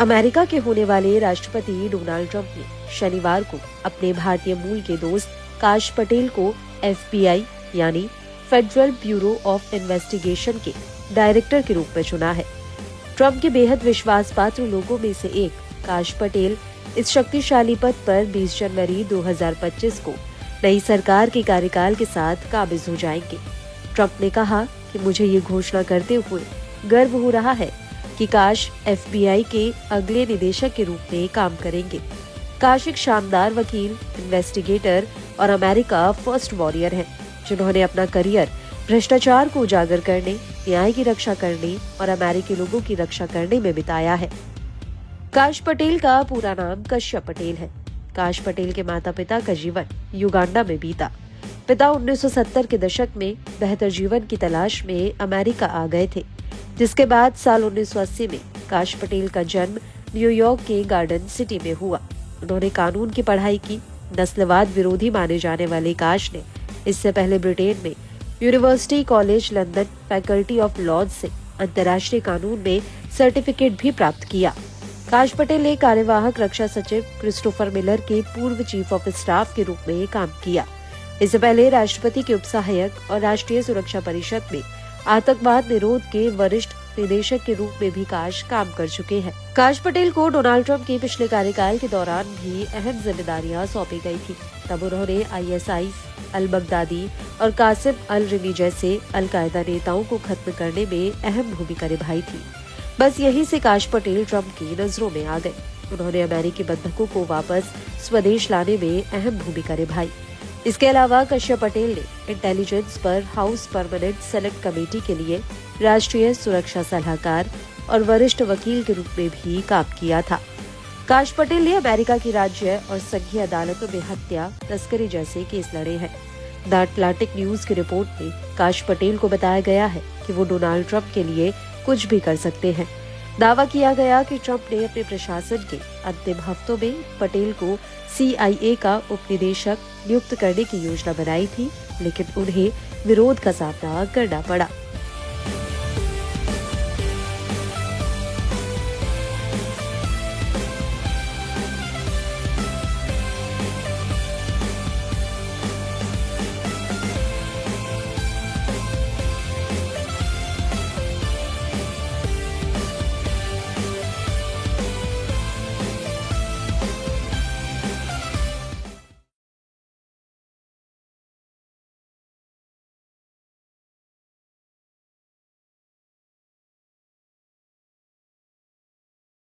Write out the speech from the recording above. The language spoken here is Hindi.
अमेरिका के होने वाले राष्ट्रपति डोनाल्ड ट्रंप ने शनिवार को अपने भारतीय मूल के दोस्त काश पटेल को FBI यानी फेडरल ब्यूरो ऑफ इन्वेस्टिगेशन के डायरेक्टर के रूप में चुना है। ट्रंप के बेहद विश्वास पात्र लोगों में से एक काश पटेल इस शक्तिशाली पद पर 20 जनवरी 2025 को नई सरकार के कार्यकाल के साथ काबिज हो जाएंगे। ट्रंप ने कहा कि मुझे ये घोषणा करते हुए गर्व हो रहा है कि काश FBI के अगले निदेशक के रूप में काम करेंगे। काश एक शानदार वकील, इन्वेस्टिगेटर और अमेरिका फर्स्ट वॉरियर हैं, जिन्होंने अपना करियर भ्रष्टाचार को उजागर करने, न्याय की रक्षा करने और अमेरिकी लोगों की रक्षा करने में बिताया है। काश पटेल का पूरा नाम कश्यप पटेल है। काश पटेल के माता पिता का जीवन युगांडा में बीता। पिता 1970 के दशक में बेहतर जीवन की तलाश में अमेरिका आ गए थे, जिसके बाद साल 1980 में काश पटेल का जन्म न्यूयॉर्क के गार्डन सिटी में हुआ। उन्होंने कानून की पढ़ाई की। नस्लवाद विरोधी माने जाने वाले काश ने इससे पहले ब्रिटेन में University College London Faculty of Laws से अंतर्राष्ट्रीय कानून में सर्टिफिकेट भी प्राप्त किया। काश पटेल ने कार्यवाहक रक्षा सचिव क्रिस्टोफर मिलर के पूर्व चीफ ऑफ स्टाफ के रूप में काम किया। इससे पहले राष्ट्रपति के उपसहायक और राष्ट्रीय सुरक्षा परिषद में आतंकवाद निरोध के वरिष्ठ निदेशक के रूप में भी काश काम कर चुके हैं। काश पटेल को डोनाल्ड ट्रंप के पिछले कार्यकाल के दौरान भी अहम जिम्मेदारियां सौंपी गई थी। तब उन्होंने ISI, अल बगदादी और कासिम अल रिमी जैसे अलकायदा नेताओं को खत्म करने में अहम भूमिका निभाई थी। बस यहीं से काश पटेल ट्रंप की नजरों में आ गए। उन्होंने अमेरिकी बंधकों को वापस स्वदेश लाने में अहम भूमिका निभाई। इसके अलावा कश्यप पटेल ने इंटेलिजेंस पर हाउस परमानेंट सेलेक्ट कमेटी के लिए राष्ट्रीय सुरक्षा सलाहकार और वरिष्ठ वकील के रूप में भी काम किया था। काश पटेल ने अमेरिका की राज्य और संघीय अदालतों में हत्या, तस्करी जैसे केस लड़े हैं। द अटलांटिक न्यूज की रिपोर्ट में काश पटेल को बताया गया है कि वो डोनाल्ड ट्रंप के लिए कुछ भी कर सकते हैं। दावा किया गया कि ट्रंप ने अपने प्रशासन के अंतिम हफ्तों में पटेल को CIA का उपनिदेशक नियुक्त करने की योजना बनाई थी, लेकिन उन्हें विरोध का सामना करना पड़ा।